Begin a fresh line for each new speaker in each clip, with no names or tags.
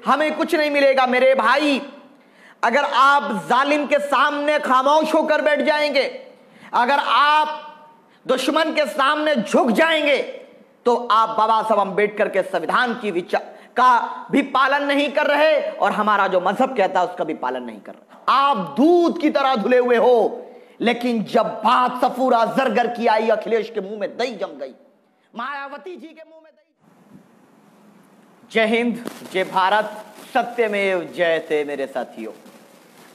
हमें कुछ नहीं मिलेगा। मेरे भाई, अगर आप जालिम के सामने खामोश होकर बैठ जाएंगे, अगर आप दुश्मन के सामने झुक जाएंगे, तो आप बाबा साहब अम्बेडकर के संविधान की विचार का भी पालन नहीं कर रहे और हमारा जो मजहब कहता है उसका भी पालन नहीं कर रहे। आप दूध की तरह धुले हुए हो, लेकिन जब बात सफूरा जरगर की आई, अखिलेश के मुंह में दही जम गई, मायावती जी के मुंह में दही। जय हिंद, जय भारत, सत्यमेव जयते मेरे साथियों।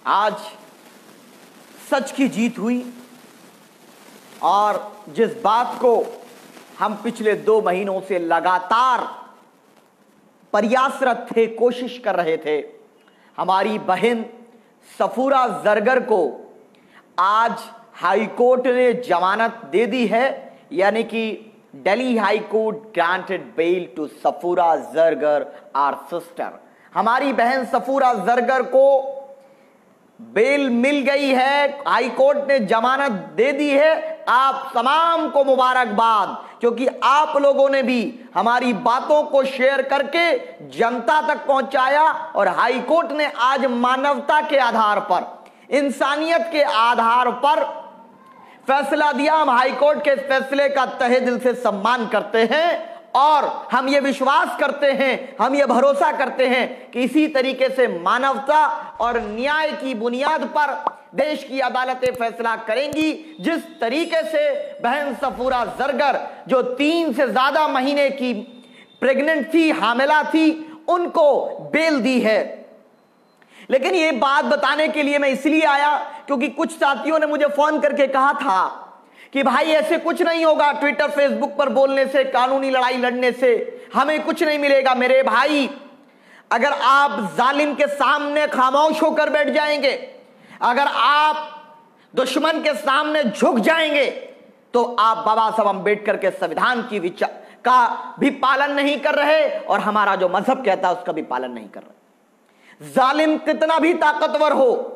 आज सच की जीत हुई और जिस बात को हम पिछले 2 महीनों से लगातार प्रयासरत थे, कोशिश कर रहे थे, हमारी बहन सफूरा जरगर को आज हाईकोर्ट ने जमानत दे दी है। यानी कि Delhi high court granted bail to Safoora Zargar our sister. हमारी बहन सफूरा जरगर को बेल मिल गई है, हाई कोर्ट ने जमानत दे दी है। आप तमाम को मुबारकबाद, क्योंकि आप लोगों ने भी हमारी बातों को शेयर करके जनता तक पहुंचाया और हाई कोर्ट ने आज मानवता के आधार पर, इंसानियत के आधार पर फैसला दिया। हम हाई कोर्ट के फैसले का तहे दिल से सम्मान करते हैं और हम ये विश्वास करते हैं, हम ये भरोसा करते हैं कि इसी तरीके से मानवता और न्याय की बुनियाद पर देश की अदालतें फैसला करेंगी। जिस तरीके से बहन सफूरा जरगर, जो 3 से ज्यादा महीने की प्रेग्नेंट थी, हामिला थी, उनको बेल दी है। लेकिन ये बात बताने के लिए मैं इसलिए आया क्योंकि कुछ साथियों ने मुझे फोन करके कहा था कि भाई ऐसे कुछ नहीं होगा, ट्विटर फेसबुक पर बोलने से, कानूनी लड़ाई लड़ने से हमें कुछ नहीं मिलेगा। मेरे भाई, अगर आप जालिम के सामने खामोश होकर बैठ जाएंगे, अगर आप दुश्मन के सामने झुक जाएंगे, तो आप बाबा साहब अम्बेडकर के संविधान की विचार का भी पालन नहीं कर रहे और हमारा जो मजहब कहता है उसका भी पालन नहीं कर रहे। जालिम कितना भी ताकतवर हो,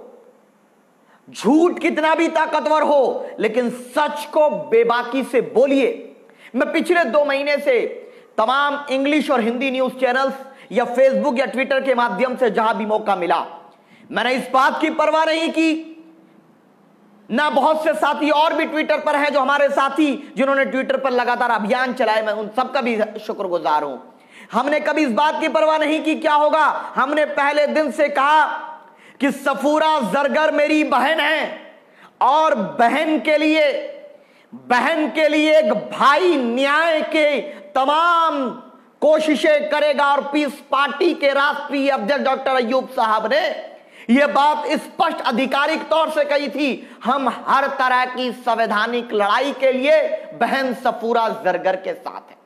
झूठ कितना भी ताकतवर हो, लेकिन सच को बेबाकी से बोलिए। मैं पिछले 2 महीने से तमाम इंग्लिश और हिंदी न्यूज चैनल्स या फेसबुक या ट्विटर के माध्यम से जहां भी मौका मिला, मैंने इस बात की परवाह नहीं की। ना बहुत से साथी और भी ट्विटर पर हैं, जो हमारे साथी जिन्होंने ट्विटर पर लगातार अभियान चलाए, मैं उन सबका भी शुक्रगुजार हूं। हमने कभी इस बात की परवाह नहीं की क्या होगा। हमने पहले दिन से कहा कि सफूरा जरगर मेरी बहन है और बहन के लिए एक भाई न्याय के तमाम कोशिशें करेगा। और पीस पार्टी के राष्ट्रीय अध्यक्ष डॉक्टर अय्यूब साहब ने यह बात स्पष्ट आधिकारिक तौर से कही थी, हम हर तरह की संवैधानिक लड़ाई के लिए बहन सफूरा जरगर के साथ हैं।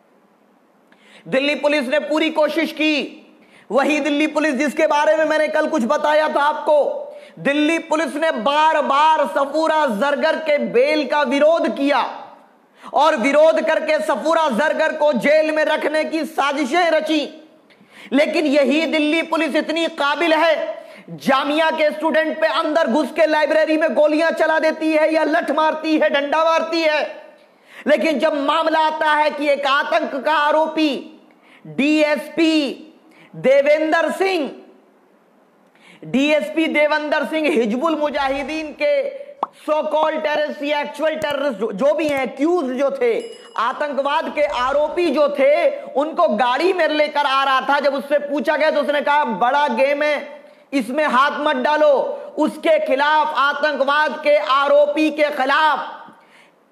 दिल्ली पुलिस ने पूरी कोशिश की, वही दिल्ली पुलिस जिसके बारे में मैंने कल कुछ बताया था आपको। दिल्ली पुलिस ने बार बार सफूरा जरगर के बेल का विरोध किया और विरोध करके सफूरा जरगर को जेल में रखने की साजिशें रची। लेकिन यही दिल्ली पुलिस इतनी काबिल है, जामिया के स्टूडेंट पे अंदर घुस के लाइब्रेरी में गोलियां चला देती है या लठ मारती है, डंडा मारती है। लेकिन जब मामला आता है कि एक आतंक का आरोपी डीएसपी देवेंद्र सिंह हिजबुल मुजाहिदीन के सो कॉल्ड टेररिस्ट या एक्चुअल टेररिस्ट जो भी हैं, एक्यूज जो थे, आतंकवाद के आरोपी जो थे, उनको गाड़ी में लेकर आ रहा था। जब उससे पूछा गया तो उसने कहा बड़ा गेम है, इसमें हाथ मत डालो। उसके खिलाफ, आतंकवाद के आरोपी के खिलाफ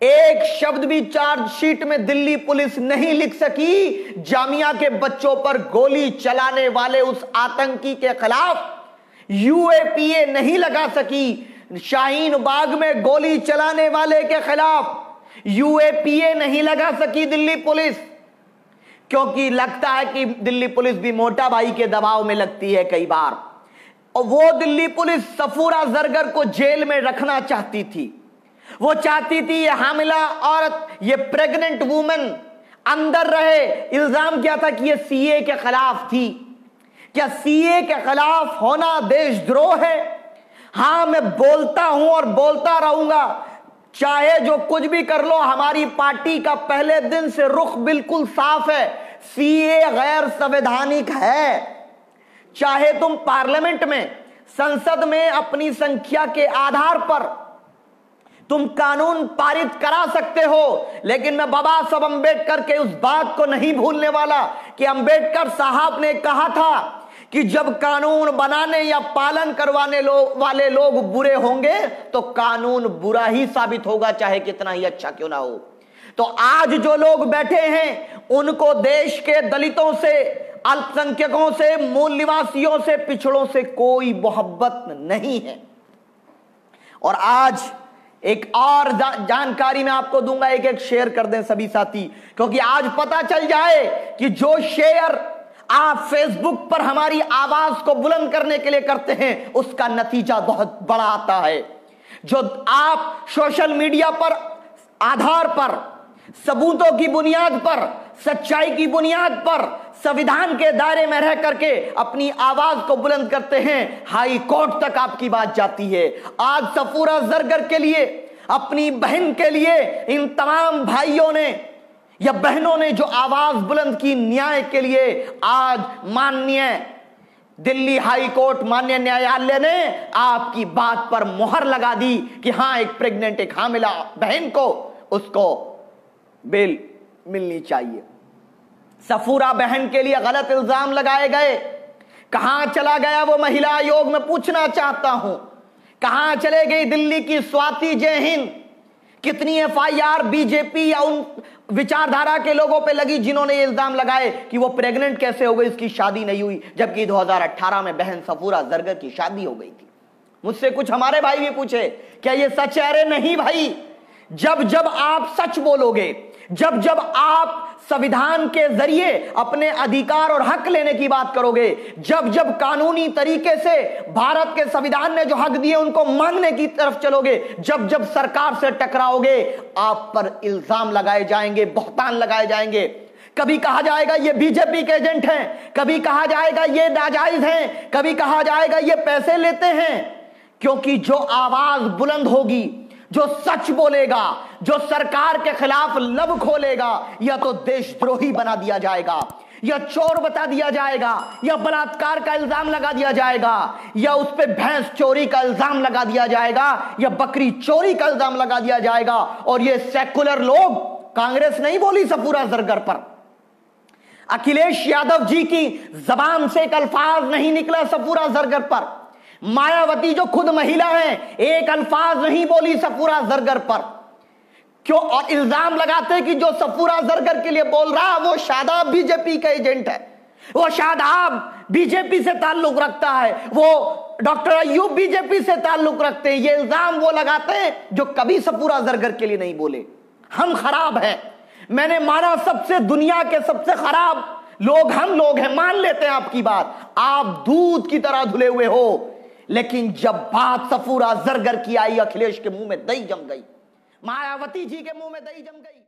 एक शब्द भी चार्जशीट में दिल्ली पुलिस नहीं लिख सकी। जामिया के बच्चों पर गोली चलाने वाले उस आतंकी के खिलाफ यूएपीए नहीं लगा सकी। शाहीन बाग में गोली चलाने वाले के खिलाफ यूएपीए नहीं लगा सकी दिल्ली पुलिस, क्योंकि लगता है कि दिल्ली पुलिस भी मोटा भाई के दबाव में लगती है कई बार। और वो दिल्ली पुलिस सफूरा जरगर को जेल में रखना चाहती थी। वो चाहती थी ये हामिला औरत, ये प्रेग्नेंट वुमन अंदर रहे। इल्जाम क्या था कि ये सीए के खिलाफ थी। क्या सीए के खिलाफ होना देशद्रोह है? हां, मैं बोलता हूं और बोलता रहूंगा, चाहे जो कुछ भी कर लो। हमारी पार्टी का पहले दिन से रुख बिल्कुल साफ है, सीए गैर संवैधानिक है। चाहे तुम पार्लियामेंट में, संसद में अपनी संख्या के आधार पर तुम कानून पारित करा सकते हो, लेकिन मैं बाबा साहब अंबेडकर के उस बात को नहीं भूलने वाला कि अंबेडकर साहब ने कहा था कि जब कानून बनाने या पालन करवाने वाले लोग बुरे होंगे तो कानून बुरा ही साबित होगा, चाहे कितना ही अच्छा क्यों ना हो। तो आज जो लोग बैठे हैं उनको देश के दलितों से, अल्पसंख्यकों से, मूल निवासियों से, पिछड़ों से कोई मोहब्बत नहीं है। और आज एक और जानकारी मैं आपको दूंगा, एक एक शेयर कर दें सभी साथी, क्योंकि आज पता चल जाए कि जो शेयर आप फेसबुक पर हमारी आवाज को बुलंद करने के लिए करते हैं उसका नतीजा बहुत बड़ा आता है। जो आप सोशल मीडिया पर आधार पर, सबूतों की बुनियाद पर, सच्चाई की बुनियाद पर, संविधान के दायरे में रह करके अपनी आवाज को बुलंद करते हैं, हाई कोर्ट तक आपकी बात जाती है। आज सफूरा जरगर के लिए, अपनी बहन के लिए इन तमाम भाइयों ने या बहनों ने जो आवाज बुलंद की न्याय के लिए, आज माननीय दिल्ली हाई कोर्ट, माननीय न्यायालय ने आपकी बात पर मोहर लगा दी कि हां, एक प्रेग्नेंट, एक हामिला बहन को उसको बेल मिलनी चाहिए। सफूरा बहन के लिए गलत इल्जाम लगाए गए, कहां चला गया वो महिला आयोग, मैं पूछना चाहता हूं, कहां चले गई दिल्ली की स्वाति जय हिंद? कितनी एफआईआर बीजेपी या उन विचारधारा के लोगों पे लगी जिन्होंने इल्जाम लगाए कि वो प्रेग्नेंट कैसे हो गई, इसकी शादी नहीं हुई, जबकि 2018 में बहन सफूरा जरगर की शादी हो गई थी। मुझसे कुछ हमारे भाई भी पूछे क्या ये सच है? अरे नहीं भाई, जब जब आप सच बोलोगे, जब जब आप संविधान के जरिए अपने अधिकार और हक लेने की बात करोगे, जब जब कानूनी तरीके से भारत के संविधान ने जो हक दिए उनको मांगने की तरफ चलोगे, जब जब सरकार से टकराओगे, आप पर इल्जाम लगाए जाएंगे, बहतान लगाए जाएंगे। कभी कहा जाएगा ये बीजेपी के एजेंट हैं, कभी कहा जाएगा ये नाजायज हैं, कभी कहा जाएगा ये पैसे लेते हैं। क्योंकि जो आवाज बुलंद होगी, जो सच बोलेगा, जो सरकार के खिलाफ लब खोलेगा, या तो देशद्रोही बना दिया जाएगा, या चोर बता दिया जाएगा, या बलात्कार का इल्जाम लगा दिया जाएगा, या उस पे भैंस चोरी का इल्जाम लगा दिया जाएगा, या बकरी चोरी का इल्जाम लगा दिया जाएगा। और ये सेकुलर लोग, कांग्रेस नहीं बोली सफूरा जरगर पर, अखिलेश यादव जी की जबान से एक अल्फाज नहीं निकला सफूरा जरगर पर, मायावती जो खुद महिला हैं एक अल्फाज नहीं बोली सफूरा जरगर पर। क्यों? और इल्जाम लगाते कि जो सफूरा जरगर के लिए बोल रहा वो शादाब बीजेपी का एजेंट है, वो शादाब बीजेपी से ताल्लुक रखता है, वो डॉक्टर अय्यूब बीजेपी से ताल्लुक रखते हैं। ये इल्जाम वो लगाते हैं जो कभी सफूरा जरगर के लिए नहीं बोले। हम खराब हैं, मैंने माना सबसे, दुनिया के सबसे खराब लोग हम लोग हैं, मान लेते हैं आपकी बात, आप दूध की तरह धुले हुए हो, लेकिन जब बात सफूरा जरगर की आई, अखिलेश के मुंह में दही जम गई, मायावती जी के मुंह में दही जम गई।